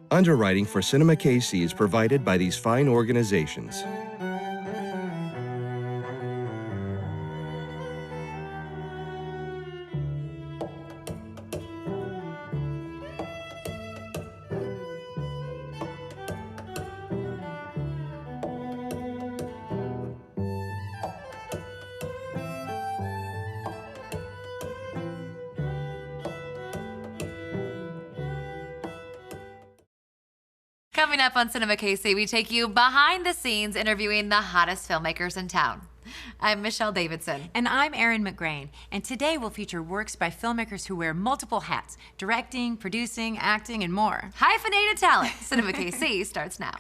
Underwriting for CinemaKC is provided by these fine organizations. Coming up on CinemaKC, we take you behind the scenes interviewing the hottest filmmakers in town. I'm Michelle Davidson. And I'm Erin McGrain. And today we'll feature works by filmmakers who wear multiple hats: directing, producing, acting, and more. Hyphenated talent. CinemaKC starts now.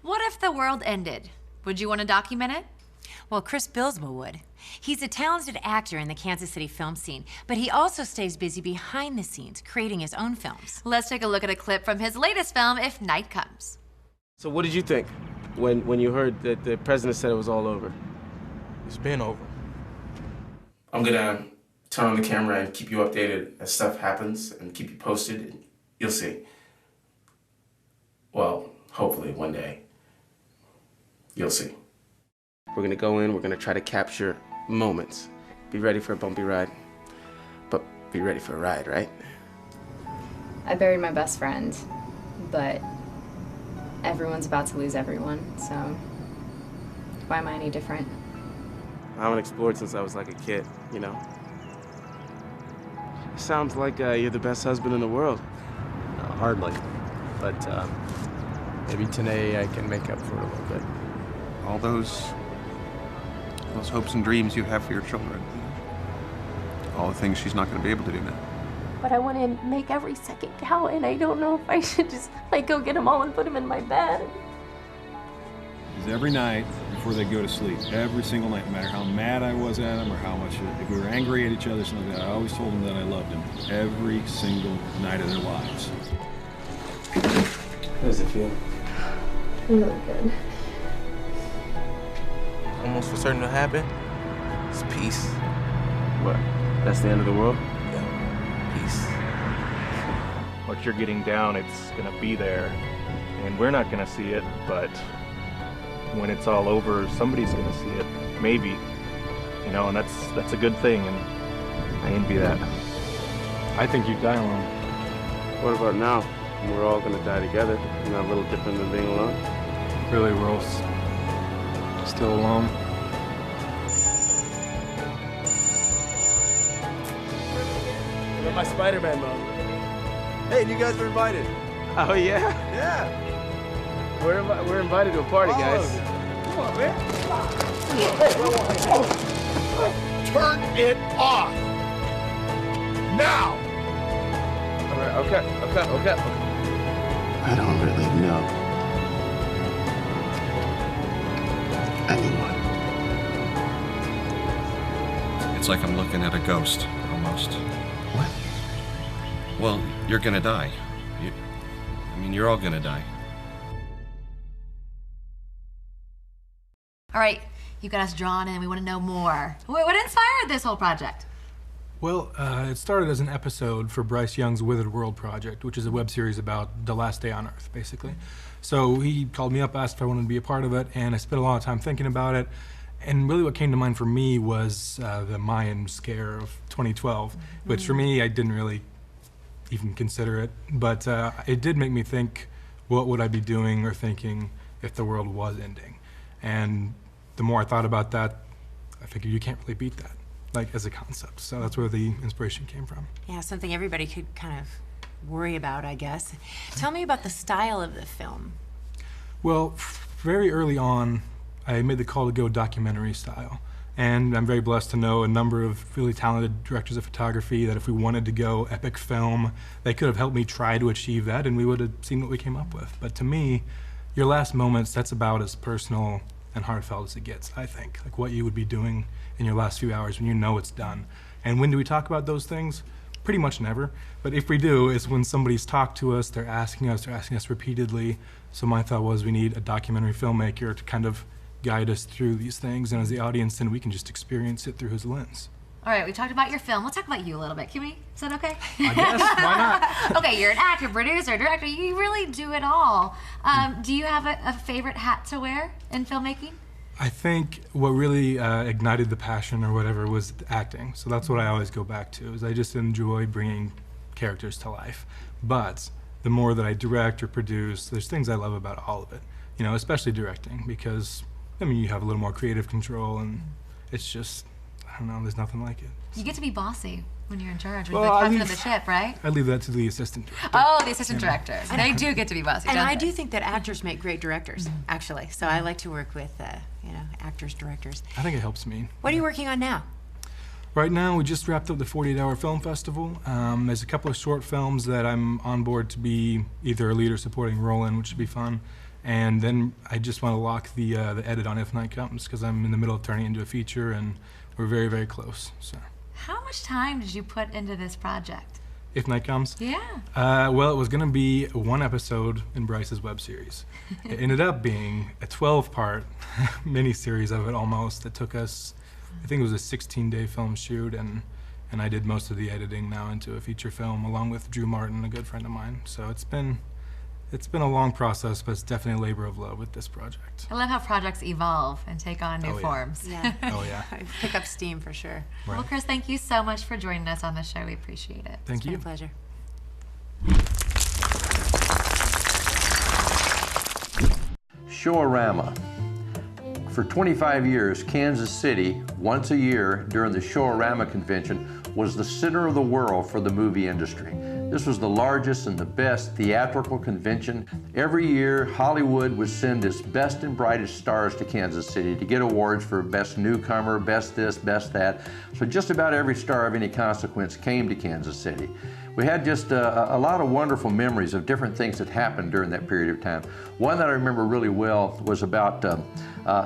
What if the world ended? Would you want to document it? Well, Chris Bilsma would. He's a talented actor in the Kansas City film scene, but he also stays busy behind the scenes, creating his own films. Let's take a look at a clip from his latest film, If Night Comes. So what did you think when you heard that the president said it was all over? It's been over. I'm gonna turn on the camera and keep you updated as stuff happens and keep you posted, and you'll see. Well, hopefully one day. You'll see. We're gonna go in, we're gonna try to capture moments. Be ready for a bumpy ride, but be ready for a ride, right? I buried my best friend, but everyone's about to lose everyone, so why am I any different? I haven't explored since I was like a kid, you know? Sounds like you're the best husband in the world. Hardly. But maybe today I can make up for it a little bit. All those hopes and dreams you have for your children. All the things she's not going to be able to do now. But I want to make every second count, and I don't know if I should just go get them all and put them in my bed. Because every night before they go to sleep, every single night, no matter how mad I was at them or how much, if we were angry at each other, something like that, I always told them that I loved them every single night of their lives. How does it feel? Really good. Almost for certain to happen. It's peace. What? That's the end of the world? Yeah. Peace. What you're getting down, it's gonna be there. And we're not gonna see it, but when it's all over, somebody's gonna see it. Maybe. You know, and that's a good thing, and I envy that. I think you die alone. What about now? We're all gonna die together. Isn't that a little different than being alone? Really, we're all still alone. I got my Spider-Man mode. Hey, you guys are invited. Oh, yeah? Yeah. We're invited to a party, guys. Come on, man. Turn it off. Now. All right, okay. I don't really know anyone. It's like I'm looking at a ghost, almost. What? Well, you're gonna die. You're all gonna die. All right, you got us drawn in. We want to know more. What inspired this whole project? Well, it started as an episode for Bryce Young's Withered World project, which is a web series about the last day on Earth, basically. So he called me up, asked if I wanted to be a part of it, and I spent a lot of time thinking about it. And really what came to mind for me was the Mayan scare of 2012, which for me, I didn't really even consider it. But it did make me think, what would I be doing or thinking if the world was ending? And the more I thought about that, I figured you can't really beat that, as a concept. So that's where the inspiration came from. Yeah, something everybody could kind of worry about, I guess. Tell me about the style of the film. Well, very early on, I made the call to go documentary style. And I'm very blessed to know a number of really talented directors of photography that if we wanted to go epic film, they could have helped me try to achieve that, and we would have seen what we came up with. But to me, your last moments, that's about as personal and heartfelt as it gets, I think. Like what you would be doing in your last few hours when you know it's done. And when do we talk about those things? Pretty much never. But if we do, it's when somebody's talked to us, they're asking us repeatedly. So my thought was we need a documentary filmmaker to kind of guide us through these things, and as the audience, then we can just experience it through his lens. All right, we talked about your film. Let's talk about you a little bit. Can we? Is that okay? I guess, why not? Okay, you're an actor, producer, director. You really do it all. Do you have a favorite hat to wear in filmmaking? I think what really ignited the passion or whatever was acting. So that's what I always go back to, is I just enjoy bringing characters to life. But the more that I direct or produce, there's things I love about all of it. You know, especially directing, because I mean, you have a little more creative control, and it's just, I don't know, there's nothing like it. You get to be bossy when you're in charge, when Well, you're the captain of the ship, right? I leave that to the assistant director. Oh, the assistant directors. They do get to be bossy, And don't I they? do think that actors make great directors, actually. So I like to work with, actors, directors. I think it helps me. What are you working on now? Right now, we just wrapped up the 48-hour film festival. There's a couple of short films that I'm on board to be either a lead or supporting role in, which should be fun. And then I just want to lock the edit on If Night Comes, because I'm in the middle of turning it into a feature, and we're very, very close. So. How much time did you put into this project? If Night Comes? Yeah. Well, it was going to be one episode in Bryce's web series. It ended up being a 12-part mini-series of it almost that took us, I think it was a 16-day film shoot, and I did most of the editing now into a feature film along with Drew Martin, a good friend of mine. So it's been a long process, but it's definitely a labor of love with this project. I love how projects evolve and take on new forms. Yeah. Oh, yeah. Pick up steam for sure. Right. Well, Chris, thank you so much for joining us on the show. We appreciate it. Thank you. It's been a pleasure. Showorama. For 25 years, Kansas City, once a year during the Showorama convention, was the center of the world for the movie industry. This was the largest and the best theatrical convention. Every year, Hollywood would send its best and brightest stars to Kansas City to get awards for best newcomer, best this, best that. So just about every star of any consequence came to Kansas City. We had just a lot of wonderful memories of different things that happened during that period of time. One that I remember really well was about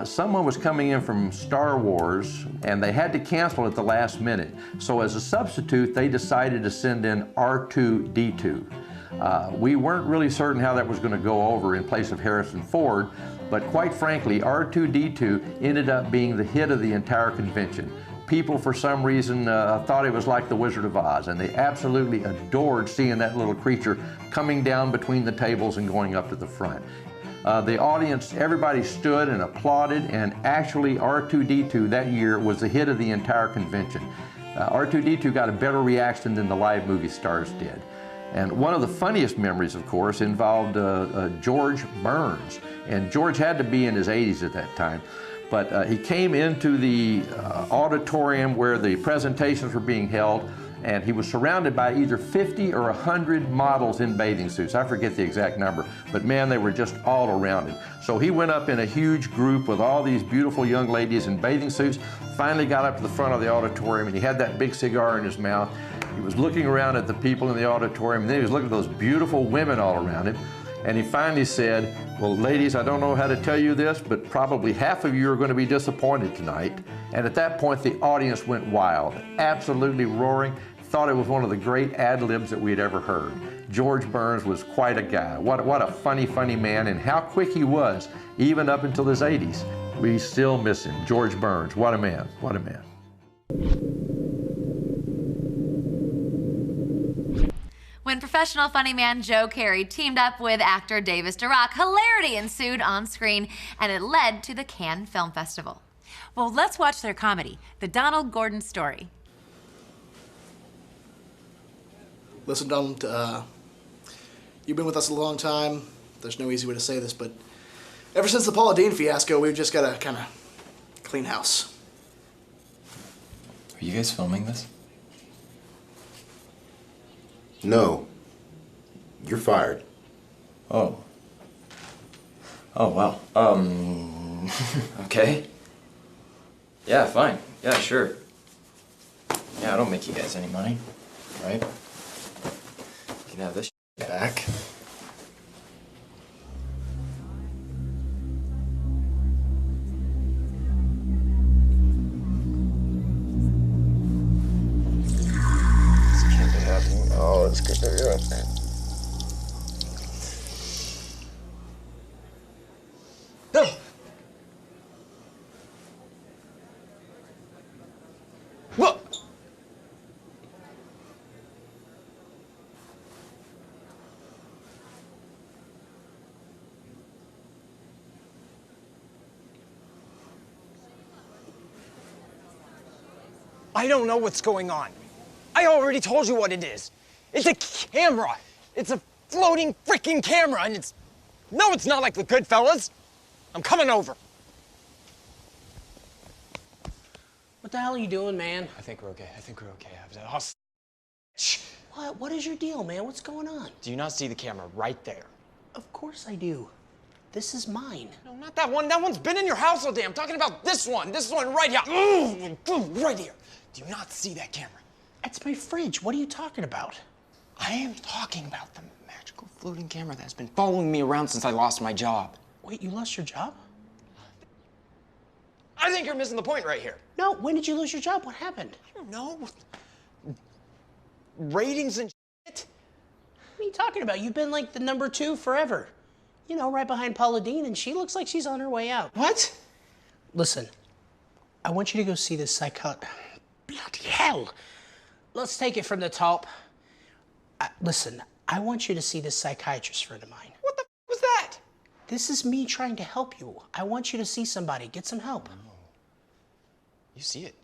someone was coming in from Star Wars and they had to cancel at the last minute. So as a substitute, they decided to send in R2-D2. We weren't really certain how that was going to go over in place of Harrison Ford, but quite frankly, R2-D2 ended up being the hit of the entire convention. People, for some reason, thought it was like the Wizard of Oz, and they absolutely adored seeing that little creature coming down between the tables and going up to the front. The audience, everybody stood and applauded, and actually R2-D2 that year was the hit of the entire convention. R2-D2 got a better reaction than the live movie stars did. And one of the funniest memories, of course, involved George Burns. And George had to be in his 80s at that time. But he came into the auditorium where the presentations were being held, and he was surrounded by either 50 or 100 models in bathing suits. I forget the exact number, but man, they were just all around him. So he went up in a huge group with all these beautiful young ladies in bathing suits, finally got up to the front of the auditorium, and he had that big cigar in his mouth. He was looking around at the people in the auditorium, and then he was looking at those beautiful women all around him. And he finally said, well, ladies, I don't know how to tell you this, but probably half of you are going to be disappointed tonight. And at that point, the audience went wild, absolutely roaring, thought it was one of the great ad-libs that we had ever heard. George Burns was quite a guy. What a funny, funny man, and how quick he was, even up until his 80s. We still miss him. George Burns, what a man, what a man. When professional funny man Joe Carey teamed up with actor Davis DeRock, hilarity ensued on screen, and it led to the Cannes Film Festival. Well, let's watch their comedy, The Donald Gordon Story. Listen, Donald, you've been with us a long time. There's no easy way to say this, but ever since the Paula Deen fiasco, we've just got to kind of clean house. Are you guys filming this? No. You're fired. Oh. Oh, wow. Okay. Yeah, fine. Yeah, sure. Yeah, I don't make you guys any money, right? You can have this back. This can't be happening. Oh, this can't be happening. No! What? I don't know what's going on. I already told you what it is. It's a camera. It's a floating freaking camera, and it's... No, it's not like the Goodfellas. I'm coming over. What the hell are you doing, man? I think we're okay. I think we're okay. What? What is your deal, man? What's going on? Do you not see the camera right there? Of course I do. This is mine. No, not that one. That one's been in your house all day. I'm talking about this one. This one right here. Ooh, right here. Do you not see that camera? That's my fridge. What are you talking about? I am talking about the magical floating camera that's been following me around since I lost my job. Wait, you lost your job? I think you're missing the point right here. No, when did you lose your job? What happened? I don't know. Ratings and shit. What are you talking about? You've been like the number 2 forever. You know, right behind Paula Deen, and she looks like she's on her way out. What? Listen, I want you to go see this Bloody hell! Let's take it from the top. Listen, I want you to see this psychiatrist friend of mine. What the was that? This is me trying to help you. I want you to see somebody. Get some help. No. You see it.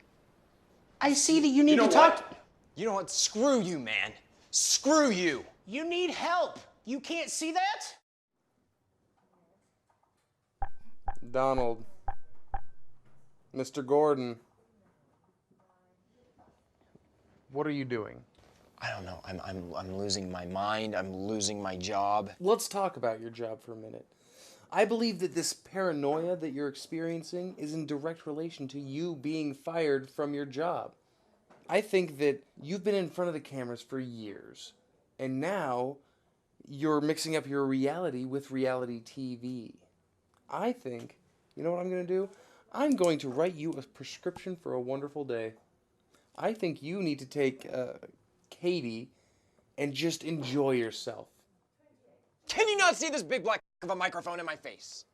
I see that you need to talk. You know what? Screw you, man. Screw you. You need help. You can't see that? Donald. Mr. Gordon. What are you doing? I don't know. I'm losing my mind. I'm losing my job. Let's talk about your job for a minute. I believe that this paranoia that you're experiencing is in direct relation to you being fired from your job. I think that you've been in front of the cameras for years, and now you're mixing up your reality with reality TV. I think, you know what I'm going to do? I'm going to write you a prescription for a wonderful day. I think you need to take Katie and just enjoy yourself. Can you not see this big black of a microphone in my face?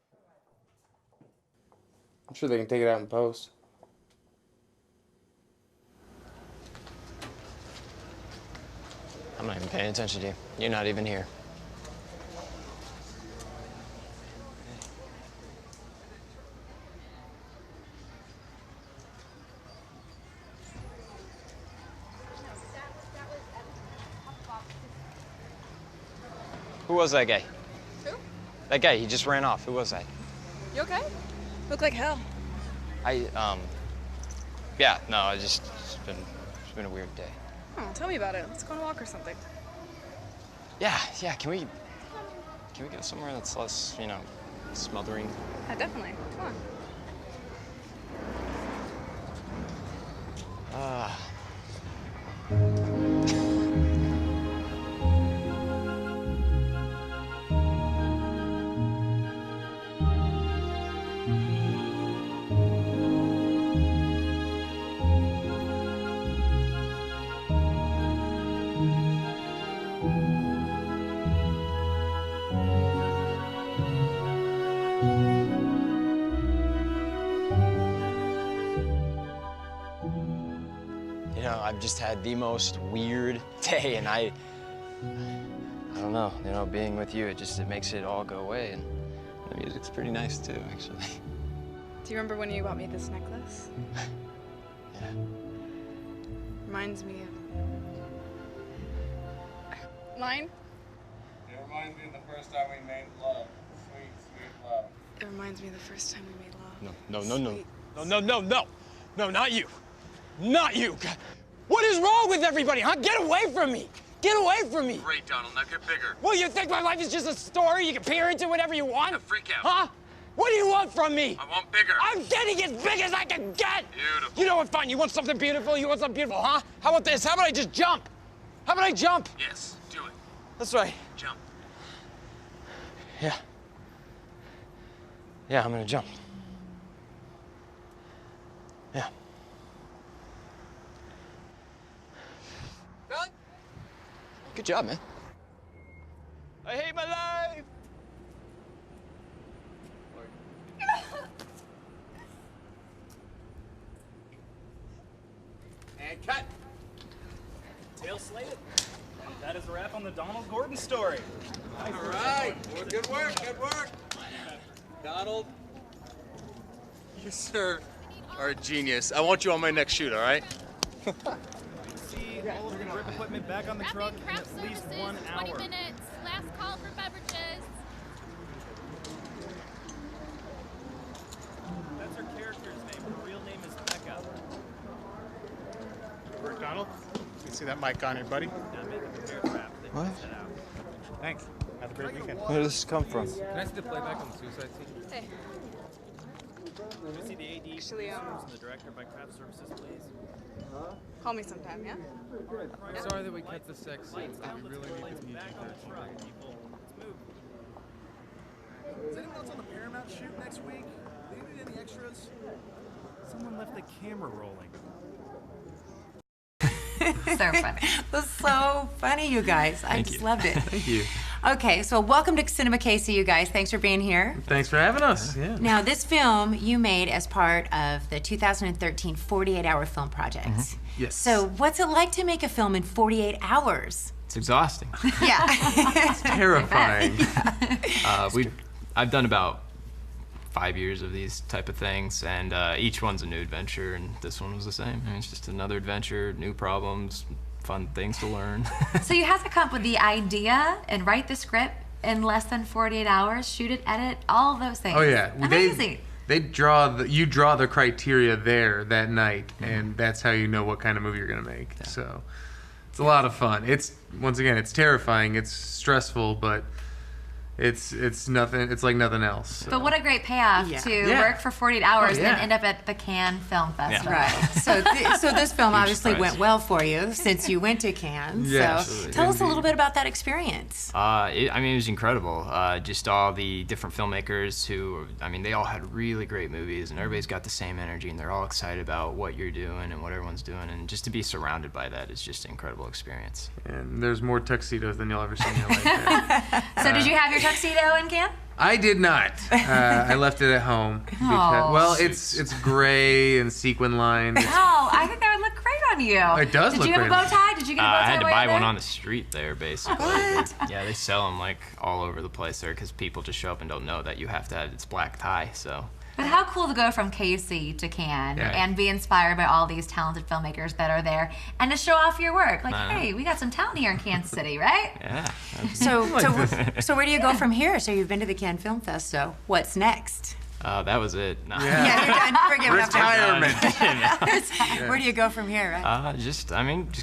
I'm sure they can take it out in post. I'm not even paying attention to you. You're not even here. Who was that guy? Who? That guy, he just ran off. Who was that? You okay? Look like hell. Yeah, no, it's been a weird day. Oh, tell me about it. Let's go on a walk or something. Yeah, can we go somewhere that's less, smothering? Yeah, definitely. Come on. I've just had the most weird day, and I don't know, being with you, it makes it all go away, and the music's pretty nice too, actually. Do you remember when you bought me this necklace? Yeah. Reminds me of... Mine? It reminds me of the first time we made love. Sweet, sweet love. It reminds me of the first time we made love. No, not you. Not you. God. What is wrong with everybody, huh? Get away from me. Get away from me. Great, Donald. Now get bigger. Well, you think my life is just a story? You can peer into whatever you want? Now freak out. Huh? What do you want from me? I want bigger. I'm getting as big as I can get. You know what, fine. You want something beautiful? You want something beautiful, huh? How about this? How about I just jump? How about I jump? Yes, do it. That's right. Jump. Yeah. Yeah, I'm gonna jump. Yeah. Really? Good job, man. I hate my life. And cut. Tail slated. And that is a wrap on the Donald Gordon story. All right. Well, good work. Good work. Donald, you, sir, are a genius. I want you on my next shoot, all right? See all of the grip equipment back on the truck in at least 1 hour. 20 minutes. Last call for beverages. That's her character's name. Her real name is Becca. Work, Donald. You see that mic on here, buddy? What? Thanks. Have a great weekend. Where did this come from? Can I see the playback on the Suicide Scene? Hey. Can we see the AD Actually, and the director by Craft Services, please? Call me sometime, yeah? I'm sorry that we cut the sex scenes, but we really need the PG-13. Is anyone else on the Paramount shoot next week? Do you need any extras? Someone left the camera rolling. So funny. It was so funny, you guys. I Thank just you. loved it. Thank you. Okay, so welcome to CinemaKC, you guys. Thanks for being here. Thanks for having us. Yeah. Now, this film you made as part of the 2013 48-hour film project. Yes. So, what's it like to make a film in 48 hours? It's exhausting. Yeah. It's terrifying. I've done about 5 years of these type of things, and each one's a new adventure, and this one was the same. I mean, it's just another adventure, new problems, fun things to learn. So you had to come up with the idea and write the script in less than 48 hours, shoot it, edit, all of those things. Oh yeah, Amazing. They draw you draw the criteria there that night, and that's how you know what kind of movie you're gonna make. Yeah. So it's a lot of fun. It's once again, it's terrifying, it's stressful, but it's nothing. It's like nothing else. So. But what a great payoff to work for 48 hours and then end up at the Cannes Film Festival. Right. So this film obviously surprise. went well for you since you went to Cannes. Yeah, so absolutely. tell us a little bit about that experience. I mean, it was incredible. Just all the different filmmakers who, I mean, they all had really great movies, and everybody's got the same energy, and they're all excited about what you're doing and what everyone's doing, and just to be surrounded by that is just an incredible experience. And there's more tuxedos than you'll ever see in your life. So did you have your tuxedo in Cannes? I did not. I left it at home. Because, well, it's gray and sequin lined. Oh, I think that would look great on you. It does Did look you have a great. bow tie? Did you get a bow tie? I had to while buy you were one there? on the street there, basically. What? Yeah, they sell them like all over the place there because people just show up and don't know that you have to have its black tie. So. But how cool to go from KC to Cannes Yeah. and be inspired by all these talented filmmakers that are there and to show off your work. Like, hey, we got some talent here in Kansas City, right? Yeah. So where do you go from here? So you've been to the Cannes Film Fest. So what's next? That was it. No. Yeah, you're done. We're giving up. Retirement. Where do you go from here? Right? Just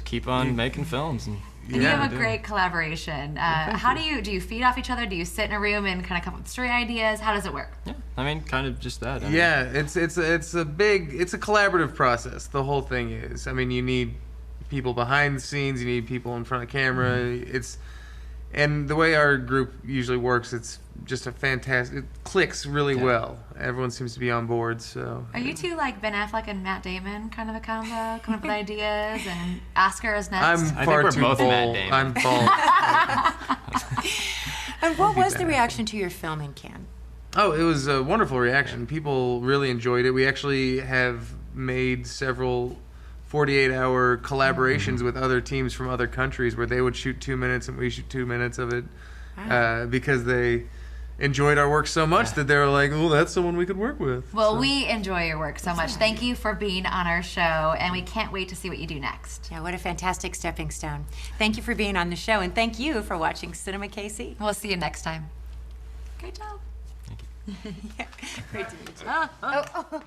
keep on making films and. And you have a great collaboration. How do you feed off each other? Do you sit in a room and kind of come up with story ideas? How does it work? Yeah, I mean, kind of just that. I mean, Yeah, it's a collaborative process. The whole thing is. I mean, you need people behind the scenes. You need people in front of camera. And the way our group usually works, it's just a fantastic. It clicks really well. Everyone seems to be on board. So. Are you two like Ben Affleck and Matt Damon kind of a combo? Coming up with ideas and Oscar is next? I'm far too bold. I'm bold. And what was the reaction to your film in Cannes? Oh, it was a wonderful reaction. People really enjoyed it. We actually have made several 48-hour collaborations with other teams from other countries where they would shoot 2 minutes and we shoot 2 minutes of it because they enjoyed our work so much that they were like, oh, that's someone we could work with. Well, we enjoy your work so much. Thank you for being on our show, and we can't wait to see what you do next. Yeah, what a fantastic stepping stone. Thank you for being on the show, and thank you for watching CinemaKC. We'll see you next time. Great job. Yeah, great to meet you. Oh.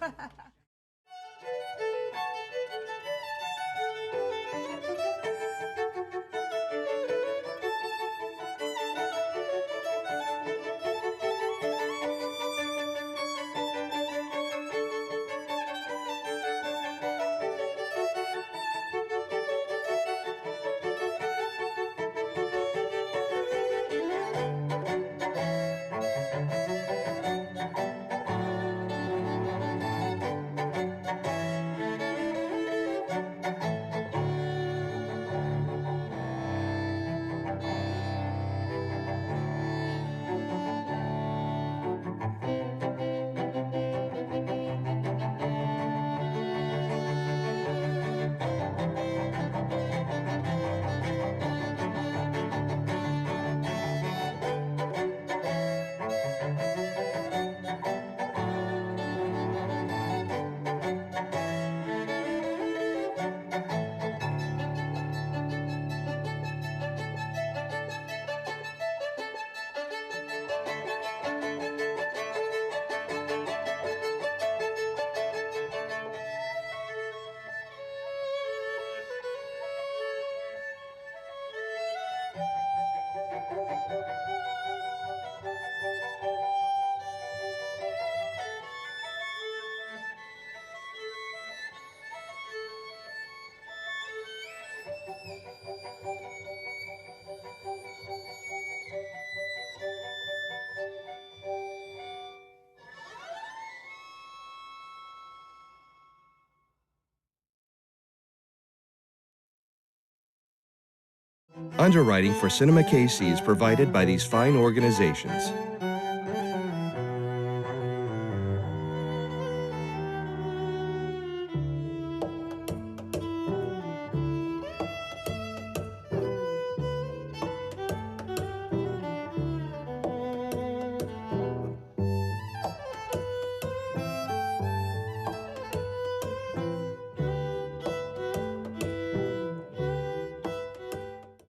Underwriting for CinemaKC is provided by these fine organizations.